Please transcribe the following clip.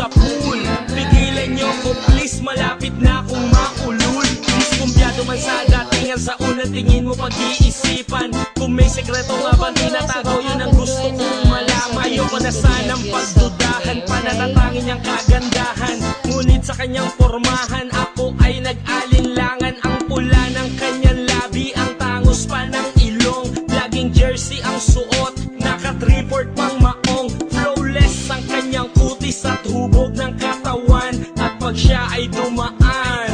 sa pool. Pigilan nyo ko please, malapit na akong maulul. Diskumpiyado man sa datingan, sa unang tingin mo pag-iisipan. Kung may sekreto nga ba tinatago, yun ang gusto kong malaman. Ayoko na sanang pagdudahan, panatatangin niyang kagandahan. Ngunit sa kanyang pormahan, ako ay nag-alinlangan. Ang pula ng kanyang labi, ang tangos pa ng ilong. Laging jersey ang suot, naka-3-port pang maong. Flawless ang kanyang kutis at hubog ng katawan. At pag siya ay dumaan,